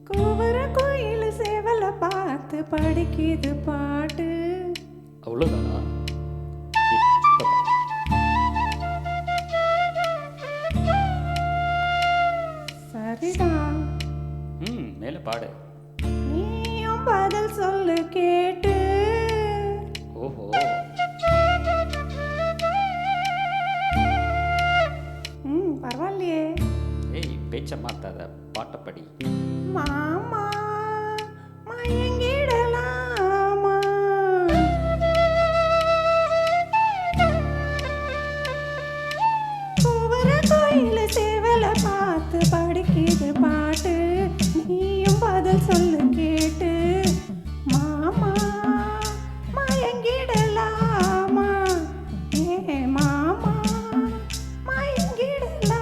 கூவர கோயில் சேவல பார்த்து படிக்குது பாட்டு. அவ்வளோதானா? சரிதான். மேலே பாடு. நீயும் பதில் சொல்லு கேட்டு. ஓஹோ, பரவாயில்லையே. ஏய் பேச்ச மாத்தாத, பாட்டை படி. மாமா மயங்கிடலாமா, கூவர கோயில சேவல பார்த்து படிக்குது பாட்டு. நீயும் பதில் சொல்லு கேட்டு. மாமா மயங்கிடலாமா, ஏ மாமா மயங்கிடலாமா,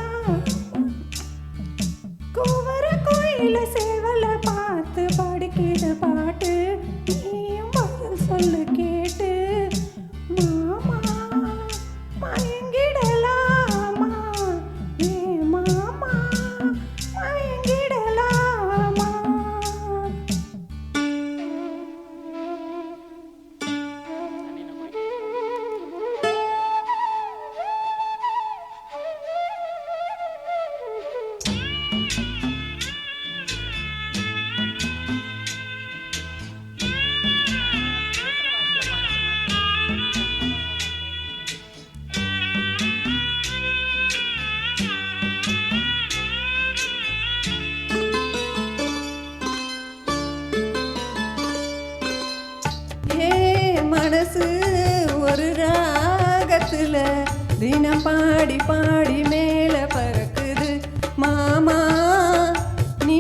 கூவர கோயில சேவல பார்த்து படிக்குது பாட்டு. நீயும் பதில் சொல்லு கேட்டு. மாமா மயங்கிடலாமா, ஏ மாமா மயங்கிடலாமா. மனசு ஒரு ராகத்துல தினம் பாடி பாடி மேல பறக்குது. மாமா நீ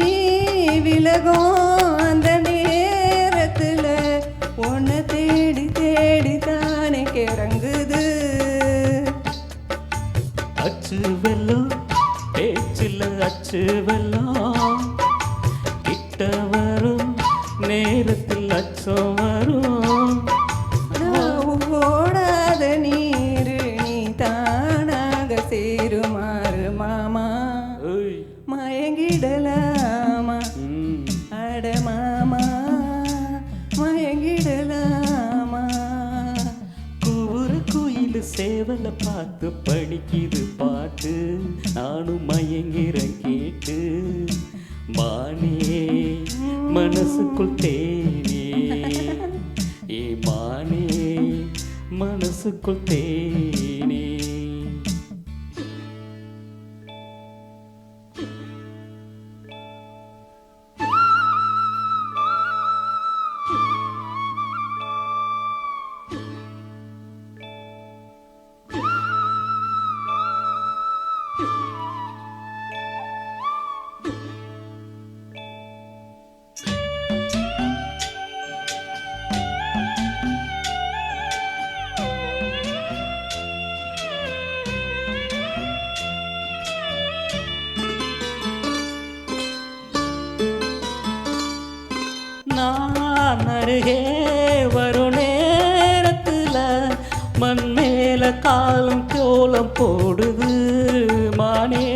விலகும் அந்த நேரத்துல உன்னை தேடி தேடி தானே கிறங்குது. அச்சு வெல்லம் பேச்சில் அச்சு வெல்லம், கிட்ட வரும் நேரத்தில் அச்சம் வரும். ஓடாத நீரு நீ தானாக சேருமாறு மாமா ஏய், மயங்கிடலாமா, அட மாமா மயங்கிடலாமா. கூவுற கோயில் சேவல பார்த்து படிக்குது பாட்டு. நானும் மயங்கிறேன் கேட்டு. மானே மனசுக்குள் தேனே, ஏ மானே மனசுக்குள் தேனே. நான் அருகே வரும் நேரத்துல மண் மேல காலம் கோலம் போடுது. மானே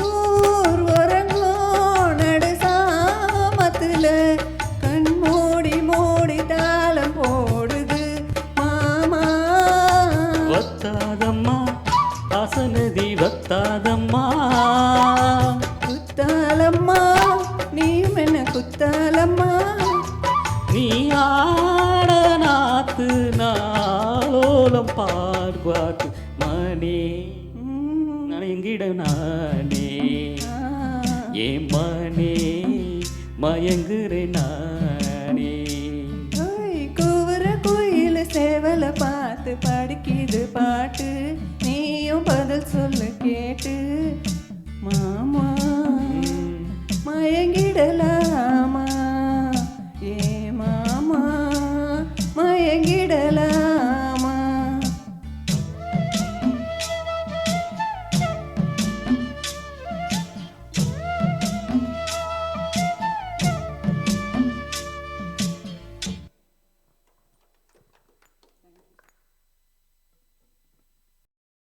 ஊர் உறங்கும் நடு சாமத்துல கண் மூடி மூடி தாளம் போடுது. மாமா வத்தாதம்மா, ஆசனதி வத்தாதம்மா. குத்தாலம்மா நீயும் என்ன குத்தாலம்மா. நீ ஆட நாத்து நாளோலம் பார்வாத்து. மானே நயங்கிட நானே, ஏ மானே மயங்குறேன் நானே. கூவர கோயில சேவல பார்த்து படிக்குது பாட்டு. நீயும் பதில் சொல்லு கேட்டு. மாமா